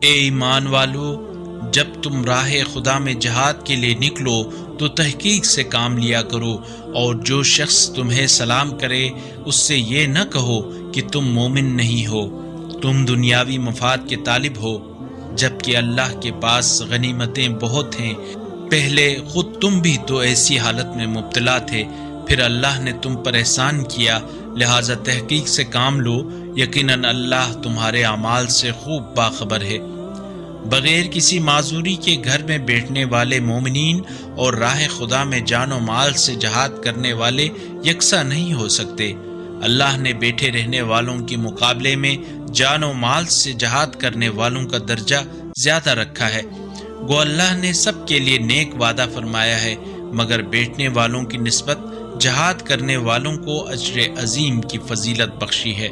اے ایمان والو، جب تم راہ خدا میں جہاد کے لیے نکلو تو تحقیق سے کام لیا کرو، اور جو شخص تمہیں سلام کرے اس سے یہ نہ کہو کہ تم مومن نہیں ہو، تم دنیاوی مفاد کے طالب ہو، جبکہ اللہ کے پاس غنیمتیں بہت ہیں۔ پہلے خود تم بھی تو ایسی حالت میں مبتلا تھے، پھر اللہ نے تم پر احسان کیا، لہذا تحقیق سے کام لو، یقیناً اللہ تمہارے اعمال سے خوب باخبر ہے۔ بغیر کسی معذوری کے گھر میں بیٹھنے والے مومنین اور راہ خدا میں جان و مال سے جہاد کرنے والے یکساں نہیں ہو سکتے۔ اللہ نے بیٹھے رہنے والوں کے مقابلے میں جان و مال سے جہاد کرنے والوں کا درجہ زیادہ رکھا ہے۔ گو اللہ نے سب کے لیے نیک وعدہ فرمایا ہے، مگر بیٹھنے والوں کی نسبت جہاد کرنے والوں کو اجر عظیم کی فضیلت بخشی ہے۔